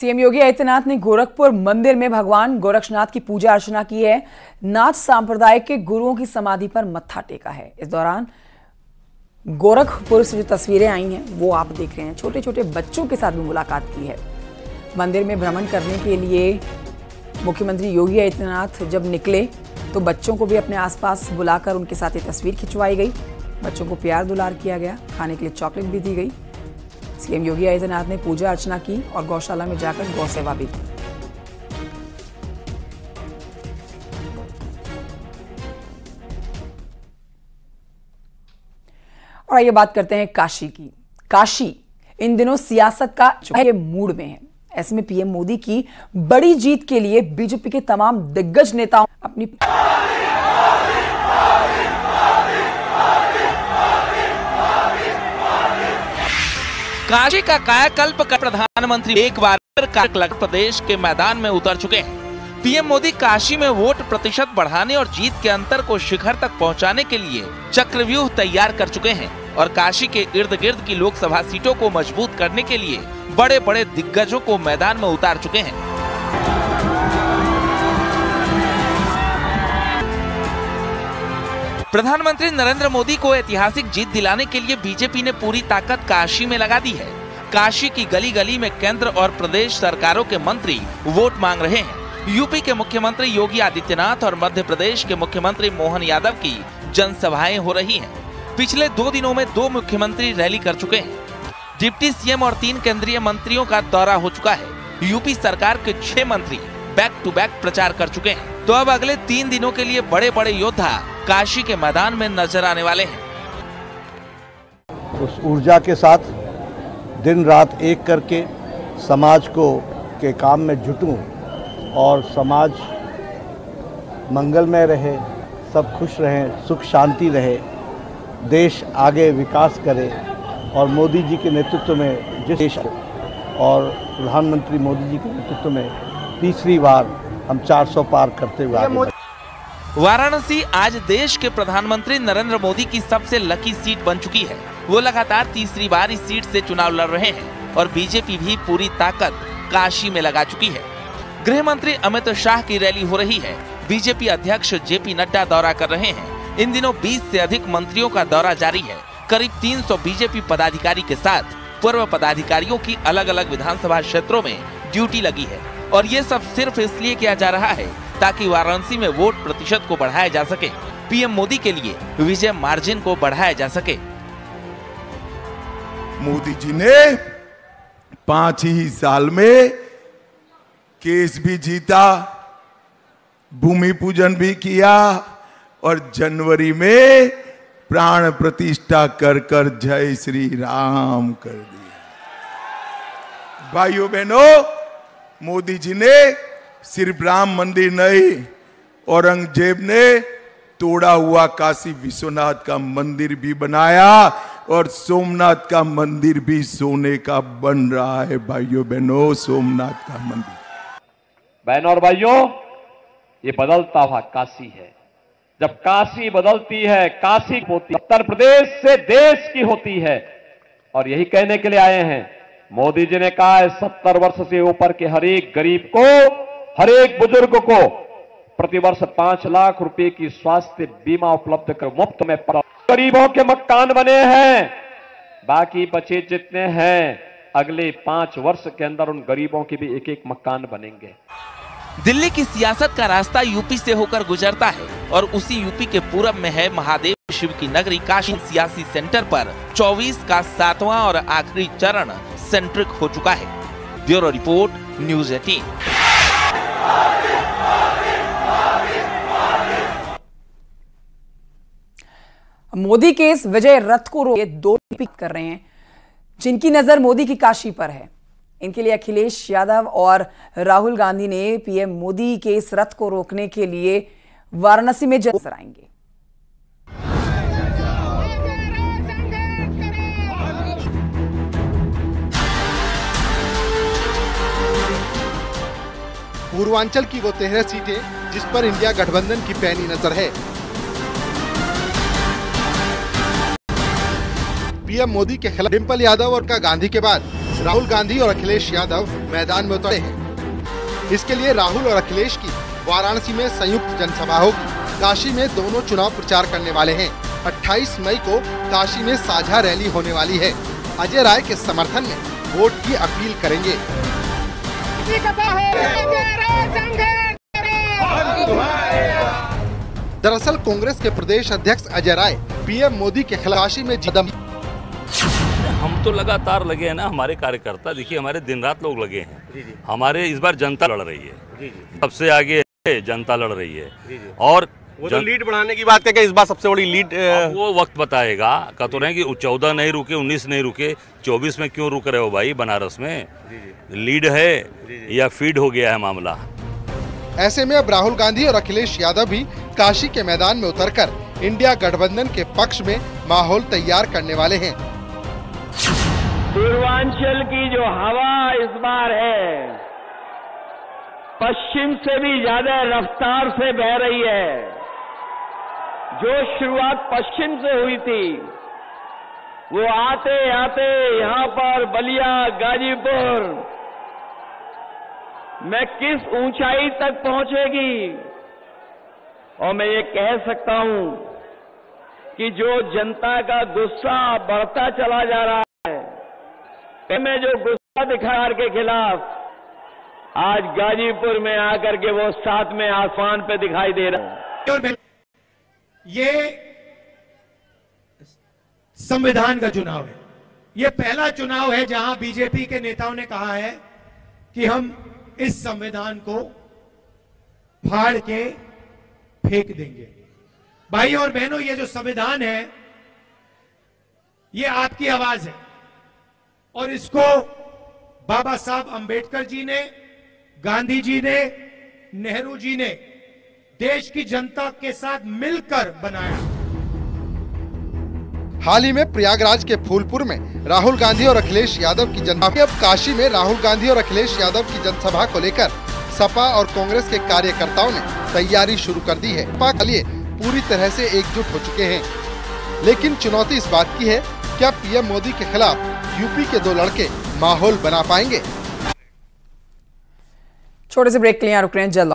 CM Yogi Adityanath ने गोरखपुर मंदिर में भगवान गोरक्षनाथ की पूजा अर्चना की है। नाथ संप्रदाय के गुरुओं की समाधि पर मत्था टेका है। इस दौरान गोरखपुर से जो तस्वीरें आई हैं वो आप देख रहे हैं। छोटे छोटे बच्चों के साथ भी मुलाकात की है। मंदिर में भ्रमण करने के लिए मुख्यमंत्री योगी आदित्यनाथ जब निकले तो बच्चों को भी अपने आसपास बुलाकर उनके साथ ये तस्वीर खिंचवाई गई। बच्चों को प्यार दुलार किया गया, खाने के लिए चॉकलेट भी दी गई। सीएम योगी आदित्यनाथ ने पूजा अर्चना की और गौशाला में जाकर गौ सेवा भी की। और आइए बात करते हैं काशी की। काशी इन दिनों सियासत का मूड में है। ऐसे में पीएम मोदी की बड़ी जीत के लिए बीजेपी के तमाम दिग्गज नेताओं अपनी काशी का कायाकल्प कर प्रधानमंत्री एक बार प्रदेश के मैदान में उतर चुके हैं। पीएम मोदी काशी में वोट प्रतिशत बढ़ाने और जीत के अंतर को शिखर तक पहुंचाने के लिए चक्रव्यूह तैयार कर चुके हैं और काशी के इर्द गिर्द की लोकसभा सीटों को मजबूत करने के लिए बड़े बड़े दिग्गजों को मैदान में उतार चुके हैं। प्रधानमंत्री नरेंद्र मोदी को ऐतिहासिक जीत दिलाने के लिए बीजेपी ने पूरी ताकत काशी में लगा दी है। काशी की गली गली में केंद्र और प्रदेश सरकारों के मंत्री वोट मांग रहे हैं। यूपी के मुख्यमंत्री योगी आदित्यनाथ और मध्य प्रदेश के मुख्यमंत्री मोहन यादव की जनसभाएं हो रही हैं। पिछले 2 दिनों में 2 मुख्यमंत्री रैली कर चुके हैं। डिप्टी सीएम और 3 केंद्रीय मंत्रियों का दौरा हो चुका है। यूपी सरकार के 6 मंत्री बैक टू बैक प्रचार कर चुके हैं। तो अब अगले 3 दिनों के लिए बड़े बड़े योद्धा काशी के मैदान में नजर आने वाले हैं। उस ऊर्जा के साथ दिन रात एक करके समाज को के काम में जुटूं और समाज मंगलमय रहे, सब खुश रहें, सुख शांति रहे, देश आगे विकास करे और मोदी जी के नेतृत्व में जिस देश और प्रधानमंत्री मोदी जी के नेतृत्व में तीसरी बार हम 400 पार करते हुए आगे। वाराणसी आज देश के प्रधानमंत्री नरेंद्र मोदी की सबसे लकी सीट बन चुकी है। वो लगातार तीसरी बार इस सीट से चुनाव लड़ रहे हैं और बीजेपी भी पूरी ताकत काशी में लगा चुकी है। गृह मंत्री अमित शाह की रैली हो रही है। बीजेपी अध्यक्ष जेपी नड्डा दौरा कर रहे हैं। इन दिनों 20 से अधिक मंत्रियों का दौरा जारी है। करीब 300 बीजेपी पदाधिकारी के साथ पूर्व पदाधिकारियों की अलग अलग विधानसभा क्षेत्रों में ड्यूटी लगी है और ये सब सिर्फ इसलिए किया जा रहा है ताकि वाराणसी में वोट प्रतिशत को बढ़ाया जा सके, पीएम मोदी के लिए विजय मार्जिन को बढ़ाया जा सके। मोदी जी ने 5 ही साल में केस भी जीता, भूमि पूजन भी किया और जनवरी में प्राण प्रतिष्ठा कर कर जय श्री राम कर दिया। भाइयों बहनों, मोदी जी ने सिर्फ राम मंदिर नहीं, औरंगजेब ने तोड़ा हुआ काशी विश्वनाथ का मंदिर भी बनाया और सोमनाथ का मंदिर भी सोने का बन रहा है। भाइयों बहनों, सोमनाथ का मंदिर। बहनों और भाइयों, ये बदलता हुआ काशी है। जब काशी बदलती है, काशी होती, उत्तर प्रदेश से देश की होती है। और यही कहने के लिए आए हैं। मोदी जी ने कहा है 70 वर्ष से ऊपर के हर एक गरीब को, हर एक बुजुर्ग को प्रतिवर्ष 5 लाख रुपए की स्वास्थ्य बीमा उपलब्ध कर मुफ्त में गरीबों के मकान बने हैं। बाकी बचे जितने हैं अगले 5 वर्ष के अंदर उन गरीबों के भी एक एक मकान बनेंगे। दिल्ली की सियासत का रास्ता यूपी से होकर गुजरता है और उसी यूपी के पूरब में है महादेव शिव की नगरी काशी। सियासी सेंटर पर 24 का 7वां और आखिरी चरण सेंट्रिक हो चुका है। Bureau report, news 18। मोदी के इस विजय रथ को रोके 2 पिक कर रहे हैं जिनकी नजर मोदी की काशी पर है। इनके लिए अखिलेश यादव और राहुल गांधी ने पीएम मोदी के इस रथ को रोकने के लिए वाराणसी में नजर आएंगे। पूर्वांचल की वो 13 सीटें जिस पर इंडिया गठबंधन की पैनी नजर है। पीएम मोदी के खिलाफ डिंपल यादव और का गांधी के बाद राहुल गांधी और अखिलेश यादव मैदान में उतरे हैं। इसके लिए राहुल और अखिलेश की वाराणसी में संयुक्त जनसभा होगी। काशी में दोनों चुनाव प्रचार करने वाले हैं। 28 मई को काशी में साझा रैली होने वाली है। अजय राय के समर्थन में वोट की अपील करेंगे। दरअसल कांग्रेस के प्रदेश अध्यक्ष अजय राय पीएम मोदी के खिलाफ काशी में कदम। हम तो लगातार लगे हैं ना, हमारे कार्यकर्ता देखिए, हमारे दिन रात लोग लगे हैं। हमारे इस बार जनता लड़ रही है, सबसे आगे जनता लड़ रही है। और वो तो लीड बढ़ाने की बात करके इस बार सबसे बड़ी लीड वो वक्त बताएगा। कह तो रहे कि 14 नहीं रुके, 19 नहीं रुके, 24 में क्यों रुक रहे हो भाई? बनारस में लीड है या फीड हो गया है मामला? ऐसे में अब राहुल गांधी और अखिलेश यादव भी काशी के मैदान में उतरकर इंडिया गठबंधन के पक्ष में माहौल तैयार करने वाले हैं। पूर्वांचल की जो हवा इस बार है, पश्चिम से भी ज्यादा रफ्तार से बह रही है। जो शुरुआत पश्चिम से हुई थी, वो आते आते यहाँ पर बलिया, गाजीपुर में किस ऊंचाई तक पहुंचेगी। और मैं ये कह सकता हूं कि जो जनता का गुस्सा बढ़ता चला जा रहा है, में जो गुस्सा दिखार के खिलाफ आज गाजीपुर में आकर के वो साथ में आसमान पे दिखाई दे रहा है। ये संविधान का चुनाव है। ये पहला चुनाव है जहां बीजेपी के नेताओं ने कहा है कि हम इस संविधान को फाड़ के फेंक देंगे। भाई और बहनों, ये जो संविधान है, ये आपकी आवाज है और इसको बाबा साहब अंबेडकर जी ने, गांधी जी ने, नेहरू जी ने देश की जनता के साथ मिलकर बनाया। हाल ही में प्रयागराज के फूलपुर में राहुल गांधी और अखिलेश यादव की जनसभा। अब काशी में राहुल गांधी और अखिलेश यादव की जनसभा को लेकर सपा और कांग्रेस के कार्यकर्ताओं ने तैयारी शुरू कर दी है। सपा के लिए पूरी तरह से एकजुट हो चुके हैं, लेकिन चुनौती इस बात की है, क्या पीएम मोदी के खिलाफ यूपी के दो लड़के माहौल बना पाएंगे? छोटे से ब्रेक के लिए रुक रहे हैं, जल्द